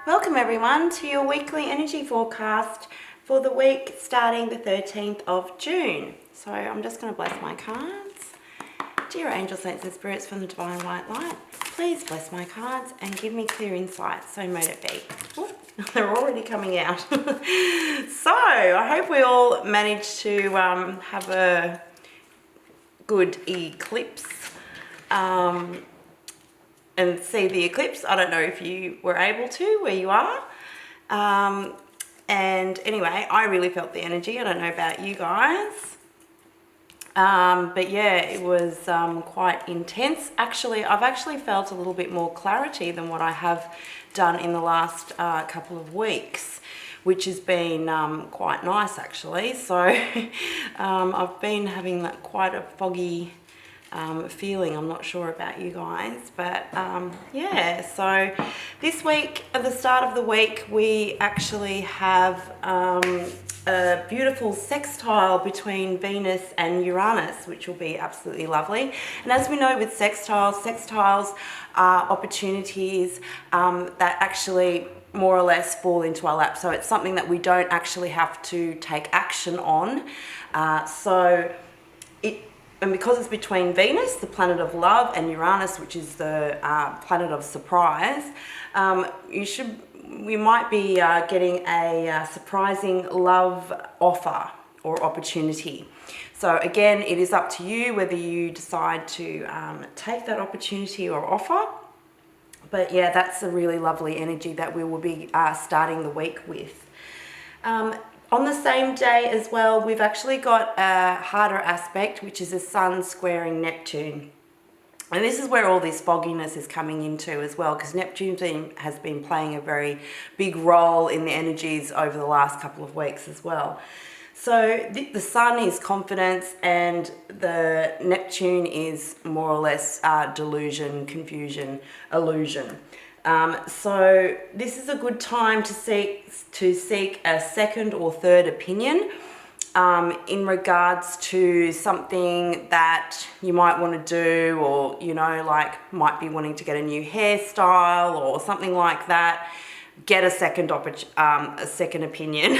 Welcome everyone to your weekly energy forecast for the week starting the 13th of June. So I'm just going to bless my cards. Dear angels, saints and spirits from the divine white light, please bless my cards and give me clear insight, so mote it be. Ooh, they're already coming out. So I hope we all managed to have a good eclipse. And see the eclipse. I don't know if you were able to where you are. And anyway, I really felt the energy. I don't know about you guys. But yeah, it was quite intense. Actually, I've actually felt a little bit more clarity than what I have done in the last couple of weeks, which has been quite nice actually. So I've been having that quite a foggy feeling. I'm not sure about you guys, but yeah, so this week at the start of the week we actually have a beautiful sextile between Venus and Uranus, which will be absolutely lovely. And as we know with sextiles are opportunities that actually more or less fall into our lap, so it's something that we don't actually have to take action on. And because it's between Venus, the planet of love, and Uranus, which is the planet of surprise, we might be getting a surprising love offer or opportunity. So again, it is up to you whether you decide to take that opportunity or offer. But yeah, that's a really lovely energy that we will be starting the week with. On the same day as well, we've actually got a harder aspect, which is the Sun squaring Neptune. And this is where all this fogginess is coming into as well, because Neptune has been playing a very big role in the energies over the last couple of weeks as well. So the Sun is confidence and the Neptune is more or less delusion, confusion, illusion. So this is a good time to seek a second or third opinion in regards to something that you might want to do, or like might be wanting to get a new hairstyle or something like that. Get a second opinion,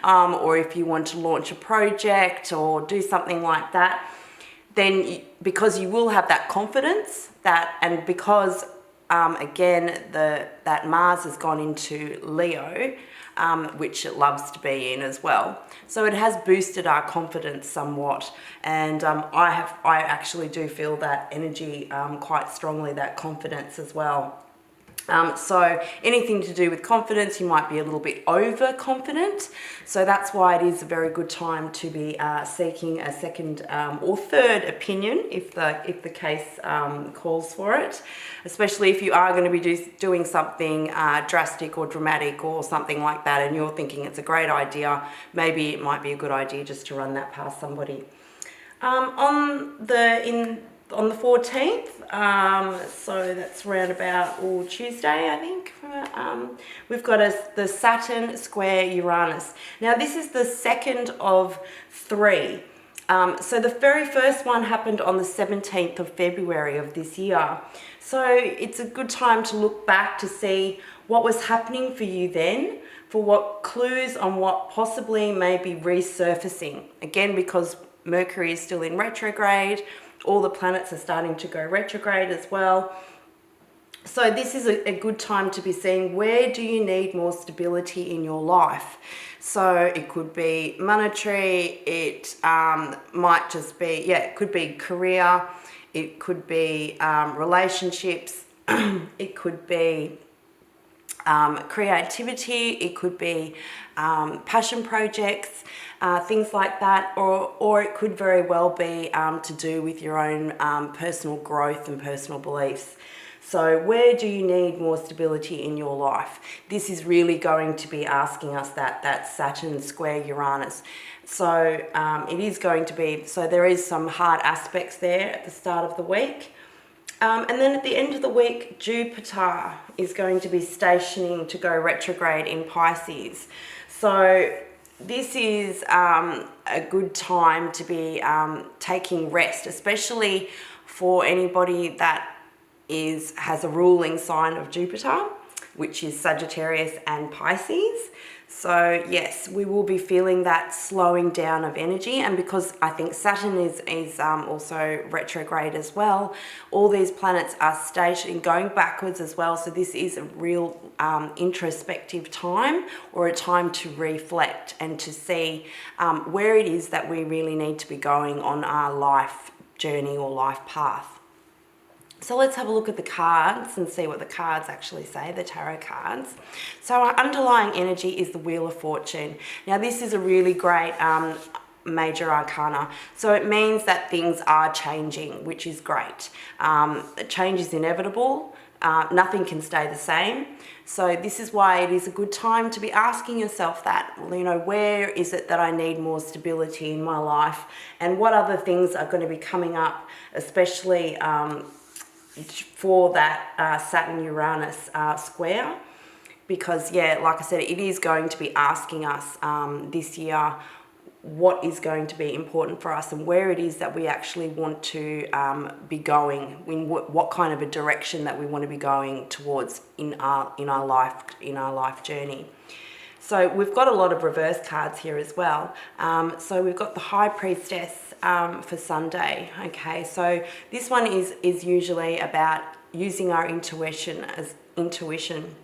or if you want to launch a project or do something like that, then because you will have that confidence and because again, that Mars has gone into Leo, which it loves to be in as well. So it has boosted our confidence somewhat, and I actually do feel that energy quite strongly, that confidence as well. So anything to do with confidence, you might be a little bit overconfident. So that's why it is a very good time to be seeking a second or third opinion if the case calls for it. Especially if you are going to be doing something drastic or dramatic or something like that, and you're thinking it's a great idea, maybe it might be a good idea just to run that past somebody. On the 14th, so that's around about Tuesday, I think, we've got the Saturn square Uranus. Now this is the second of three. So the very first one happened on the 17th of February of this year. So it's a good time to look back to see what was happening for you then, for what clues on what possibly may be resurfacing. Again, because Mercury is still in retrograde, all the planets are starting to go retrograde as well. So this is a good time to be seeing where do you need more stability in your life. So it could be monetary, it might just be, it could be career, it could be relationships, it could be creativity, it could be passion projects, things like that, or it could very well be to do with your own personal growth and personal beliefs. So where do you need more stability in your life? This is really going to be asking us that Saturn square Uranus. So it is going to be, so there is some hard aspects there at the start of the week. And then at the end of the week, Jupiter is going to be stationing to go retrograde in Pisces. So this is a good time to be taking rest, especially for anybody that has a ruling sign of Jupiter. which is Sagittarius and Pisces. So yes, we will be feeling that slowing down of energy, and because I think Saturn is also retrograde as well, all these planets are stationary, going backwards as well. So this is a real introspective time, or a time to reflect and to see where it is that we really need to be going on our life journey or life path. So let's have a look at the cards and see what the cards actually say, the tarot cards. So our underlying energy is the Wheel of Fortune. Now this is a really great major arcana. So it means that things are changing, which is great. Change is inevitable. Nothing can stay the same. So this is why it is a good time to be asking yourself that, you know, where is it that I need more stability in my life, and what other things are going to be coming up, especially for that Saturn-Uranus square, because yeah, like I said, it is going to be asking us this year what is going to be important for us and where it is that we actually want to be going, in what kind of a direction that we want to be going towards in our life journey. So we've got a lot of reverse cards here as well. So we've got the High Priestess for Sunday. Okay, so this one is usually about using our intuition as intuition.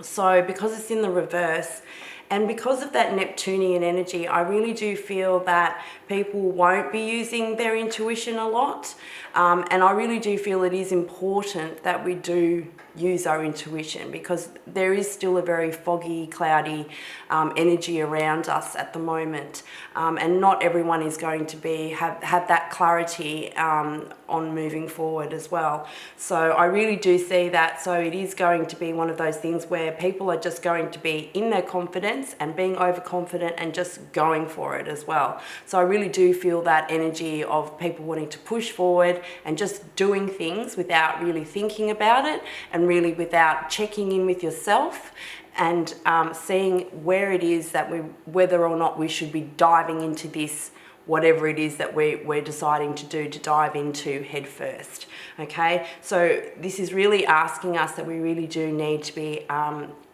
So because it's in the reverse, and because of that Neptunian energy, I really do feel that people won't be using their intuition a lot. And I really do feel it is important that we do use our intuition, because there is still a very foggy, cloudy energy around us at the moment. And not everyone is going to have that clarity on moving forward as well. So I really do see that. So it is going to be one of those things where people are just going to be in their confidence and being overconfident and just going for it as well. So I really do feel that energy of people wanting to push forward and just doing things without really thinking about it, and really without checking in with yourself and seeing where it is that whether or not we should be diving into this, whatever it is that we're deciding to dive into head first. Okay, so this is really asking us that we really do need to be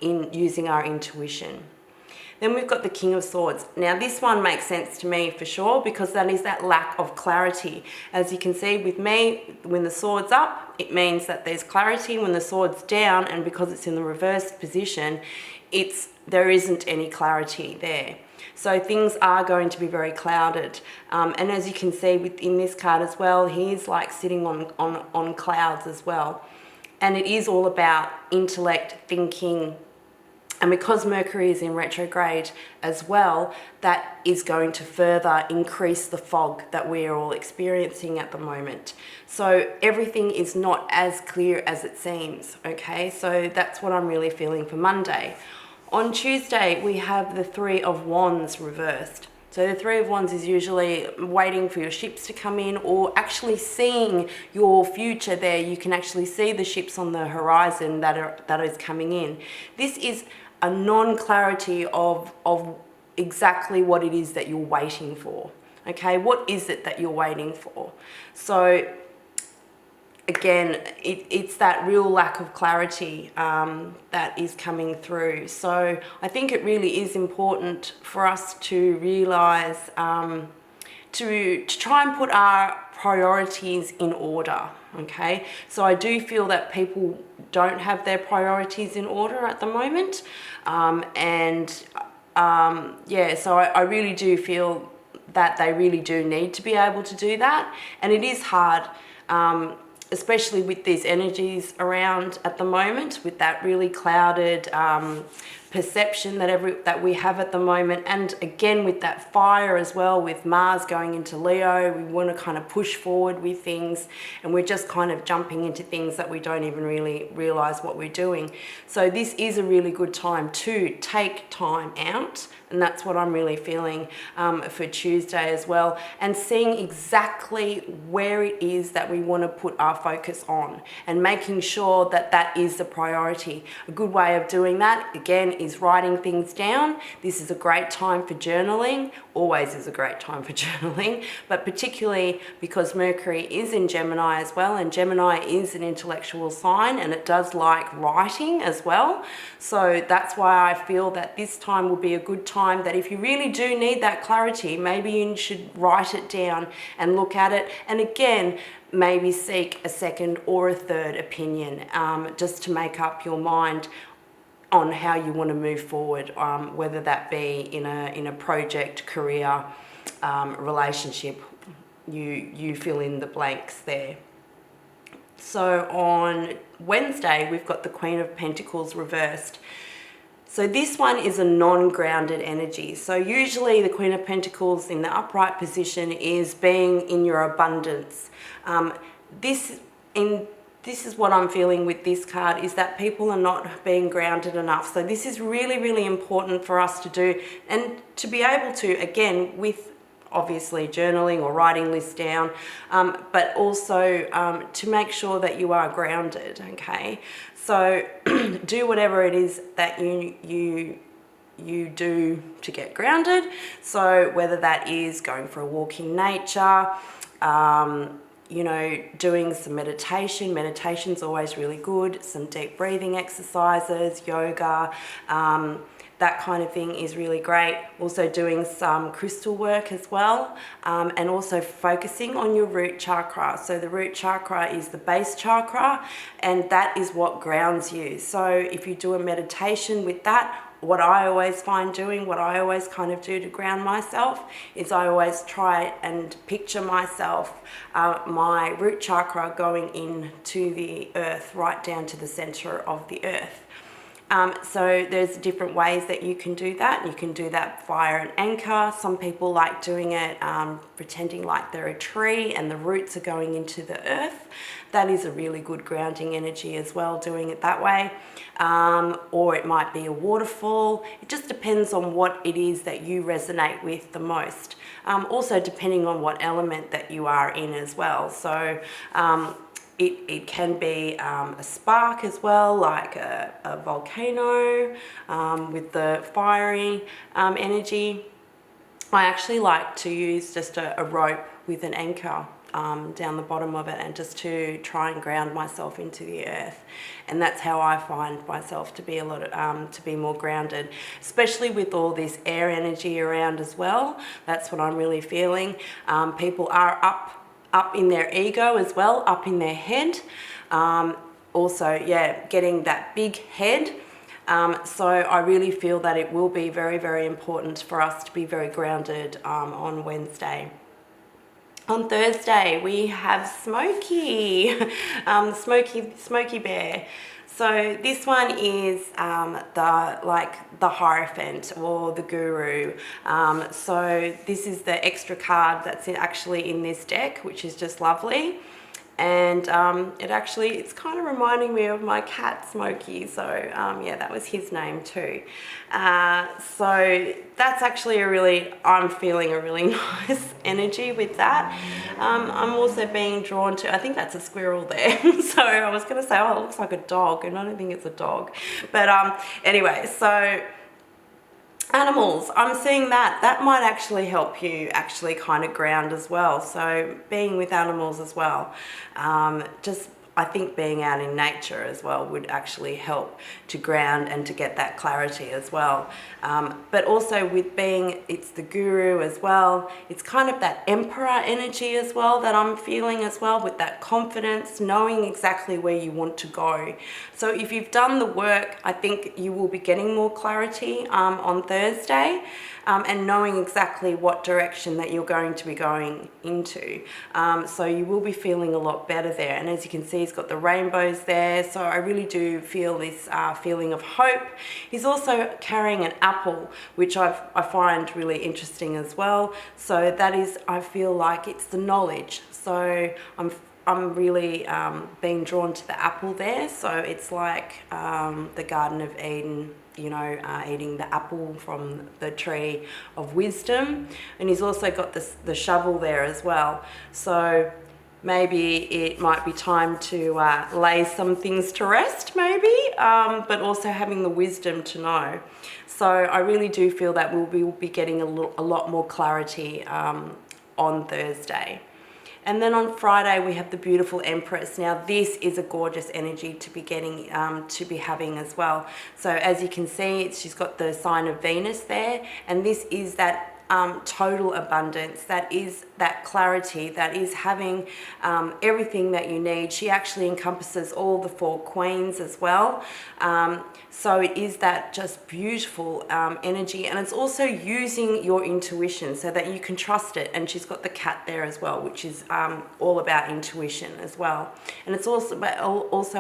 using our intuition. Then we've got the King of Swords. Now this one makes sense to me for sure, because that is that lack of clarity. As you can see with me, when the sword's up, it means that there's clarity. When the sword's down, and because it's in the reverse position, there isn't any clarity there. So things are going to be very clouded. And as you can see within this card as well, he's like sitting on clouds as well. And it is all about intellect, thinking. And because Mercury is in retrograde as well, that is going to further increase the fog that we are all experiencing at the moment. So everything is not as clear as it seems, okay? So that's what I'm really feeling for Monday. On Tuesday, we have the Three of Wands reversed. So the Three of Wands is usually waiting for your ships to come in, or actually seeing your future there. You can actually see the ships on the horizon that is coming in. This is a non-clarity of exactly what it is that you're waiting for. Okay, what is it that you're waiting for? So again, it's that real lack of clarity that is coming through. So I think it really is important for us to realize, to try and put our priorities in order. Okay, so I do feel that people don't have their priorities in order at the moment, yeah, so I really do feel that they really do need to be able to do that, and it is hard, especially with these energies around at the moment, with that really clouded perception that we have at the moment, and again with that fire as well, with Mars going into Leo. We want to kind of push forward with things, and we're just kind of jumping into things that we don't even really realize what we're doing. So this is a really good time to take time out, and that's what I'm really feeling for Tuesday as well, and seeing exactly where it is that we want to put our focus on, and making sure that that is the priority. A good way of doing that, again, is writing things down. This is a great time for journaling. Always is a great time for journaling, but particularly because Mercury is in Gemini as well, and Gemini is an intellectual sign and it does like writing as well. So that's why I feel that this time will be a good time, that if you really do need that clarity, maybe you should write it down and look at it. And again, maybe seek a second or a third opinion, just to make up your mind on how you want to move forward, whether that be in a project, career, relationship. You fill in the blanks there. So on Wednesday, we've got the Queen of Pentacles reversed. So this one is a non-grounded energy. So usually the Queen of Pentacles in the upright position is being in your abundance. This is what I'm feeling with this card, is that people are not being grounded enough. So this is really, really important for us to do, and to be able to, again, with obviously journaling or writing lists down, but also to make sure that you are grounded, okay? So do whatever it is that you do to get grounded. So whether that is going for a walk in nature, you know, doing some meditation. Meditation's always really good. Some deep breathing exercises, yoga, that kind of thing is really great. Also doing some crystal work as well, and also focusing on your root chakra. So the root chakra is the base chakra, and that is what grounds you. So if you do a meditation with that, what I always find doing, what I always kind of do to ground myself, is I always try and picture myself, my root chakra going into the earth, right down to the center of the earth. So there's different ways that you can do that. You can do that via an anchor. Some people like doing it pretending like they're a tree and the roots are going into the earth. That is a really good grounding energy as well, doing it that way. Or it might be a waterfall. It just depends on what it is that you resonate with the most. Also depending on what element that you are in as well. So it can be a spark as well, like a volcano with the fiery energy. I actually like to use just a rope with an anchor down the bottom of it, and just to try and ground myself into the earth. And that's how I find myself to be to be more grounded, especially with all this air energy around as well. That's what I'm really feeling. People are up in their ego as well, up in their head. Also, yeah, getting that big head. So I really feel that it will be very, very important for us to be very grounded on Wednesday. On Thursday, we have Smokey, Smokey Bear. So this one is the Hierophant or the Guru. So this is the extra card that's actually in this deck, which is just lovely. And it's kind of reminding me of my cat Smokey. So yeah, that was his name too. So that's actually I'm feeling a really nice energy with that. I'm also being drawn to, I think that's a squirrel there. So I was going to say, oh, it looks like a dog, and I don't think it's a dog. But anyway, so animals, I'm seeing that might actually help you actually kind of ground as well. So being with animals as well, I think being out in nature as well would actually help to ground and to get that clarity as well. But also with it's the Guru as well, it's kind of that Emperor energy as well that I'm feeling as well, with that confidence, knowing exactly where you want to go. So if you've done the work, I think you will be getting more clarity on Thursday, and knowing exactly what direction that you're going to be going into. So you will be feeling a lot better there. And as you can see, he's got the rainbows there. So I really do feel this feeling of hope. He's also carrying an apple, which I find really interesting as well. So that is, I feel like it's the knowledge. So I'm really being drawn to the apple there. So it's like the Garden of Eden, you know, eating the apple from the tree of wisdom. And he's also got the shovel there as well. So maybe it might be time to lay some things to rest, maybe, but also having the wisdom to know. So I really do feel that we'll be getting a lot more clarity on Thursday. And then on Friday, we have the beautiful Empress. Now, this is a gorgeous energy to be getting, to be having as well. So as you can see, she's got the sign of Venus there, and this is that total abundance, that is that clarity, that is having everything that you need. She actually encompasses all the 4 queens as well. So it is that just beautiful energy, and it's also using your intuition so that you can trust it. And she's got the cat there as well, which is all about intuition as well. And it's also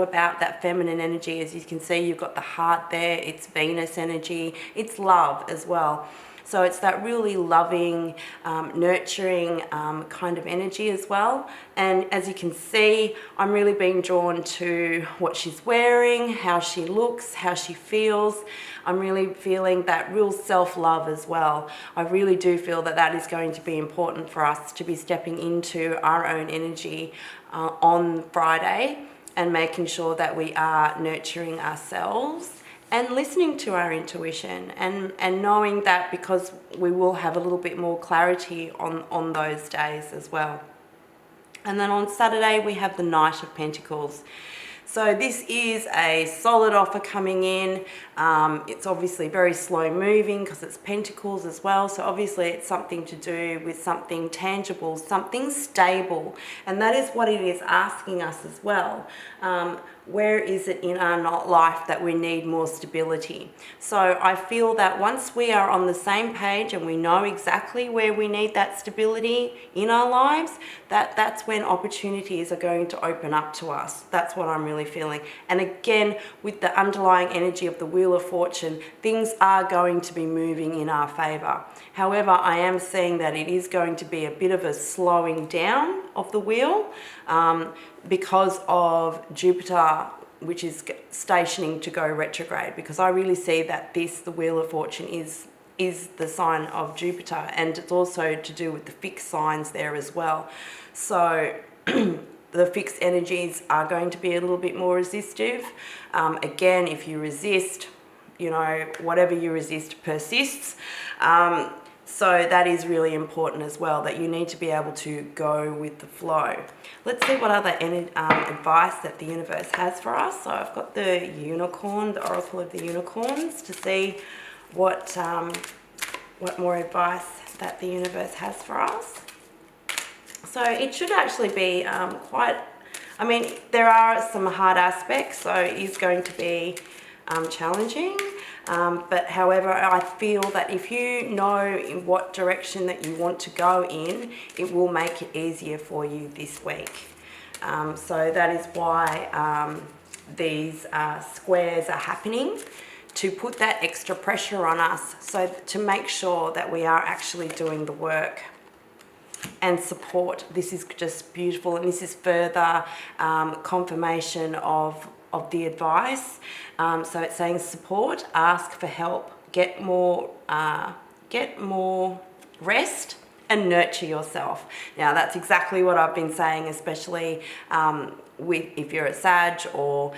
about that feminine energy. As you can see, you've got the heart there, it's Venus energy, it's love as well. So it's that really loving, nurturing kind of energy as well. And as you can see, I'm really being drawn to what she's wearing, how she looks, how she feels. I'm really feeling that real self-love as well. I really do feel that that is going to be important for us to be stepping into our own energy on Friday and making sure that we are nurturing ourselves and listening to our intuition, and knowing that, because we will have a little bit more clarity on those days as well. And then on Saturday, we have the Knight of Pentacles. So this is a solid offer coming in. It's obviously very slow moving because it's Pentacles as well. So obviously it's something to do with something tangible, something stable. And that is what it is asking us as well. Where is it in our life that we need more stability? So I feel that once we are on the same page and we know exactly where we need that stability in our lives, that's when opportunities are going to open up to us. That's what I'm really feeling. And again, with the underlying energy of the Wheel of Fortune, things are going to be moving in our favor. However, I am seeing that it is going to be a bit of a slowing down of the wheel because of Jupiter, which is stationing to go retrograde, because I really see that the Wheel of Fortune is the sign of Jupiter, and it's also to do with the fixed signs there as well. So the fixed energies are going to be a little bit more resistive. Again, if you resist, you know, whatever you resist persists. So that is really important as well, that you need to be able to go with the flow. Let's see what other advice that the universe has for us. So I've got the unicorn, the Oracle of the Unicorns, to see what more advice that the universe has for us. So it should actually be quite, I mean, there are some hard aspects, so it is going to be challenging. But however, I feel that if you know in what direction that you want to go in, it will make it easier for you this week. So that is why these squares are happening, to put that extra pressure on us, so to make sure that we are actually doing the work. And support. This is just beautiful, and this is further confirmation of the advice. So it's saying support, ask for help, get more rest, and nurture yourself. Now that's exactly what I've been saying, especially if you're a Sag or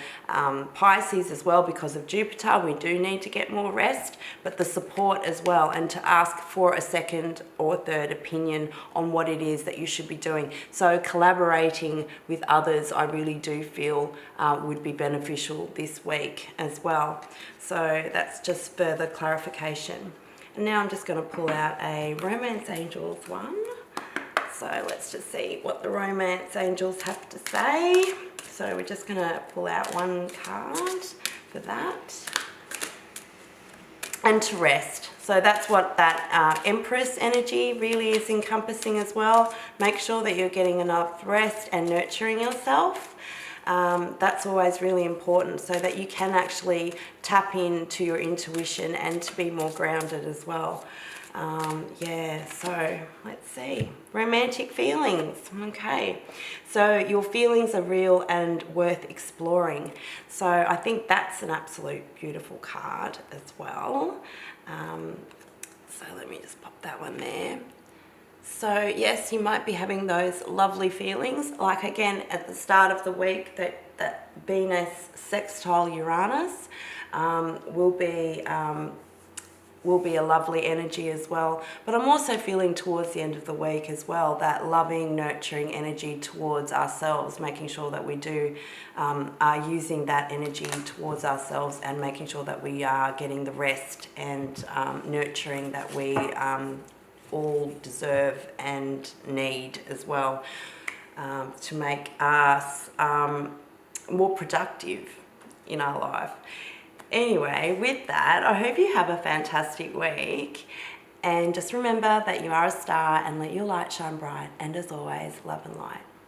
Pisces as well, because of Jupiter. We do need to get more rest, but the support as well, and to ask for a second or third opinion on what it is that you should be doing. So collaborating with others, I really do feel would be beneficial this week as well. So that's just further clarification. And now I'm just going to pull out a Romance Angels one. So let's just see what the Romance Angels have to say. So we're just going to pull out one card for that. And to rest. So that's what that Empress energy really is encompassing as well. Make sure that you're getting enough rest and nurturing yourself. That's always really important, so that you can actually tap into your intuition and to be more grounded as well. Yeah, so let's see. Romantic feelings. Okay, so your feelings are real and worth exploring. So I think that's an absolute beautiful card as well. So let me just pop that one there. So yes, you might be having those lovely feelings, like again at the start of the week, that Venus sextile Uranus will be a lovely energy as well. But I'm also feeling towards the end of the week as well that loving, nurturing energy towards ourselves, making sure that we are using that energy towards ourselves and making sure that we are getting the rest and nurturing that we all deserve and need as well, to make us more productive in our life. Anyway, with that, I hope you have a fantastic week, and just remember that you are a star and let your light shine bright, and as always, love and light.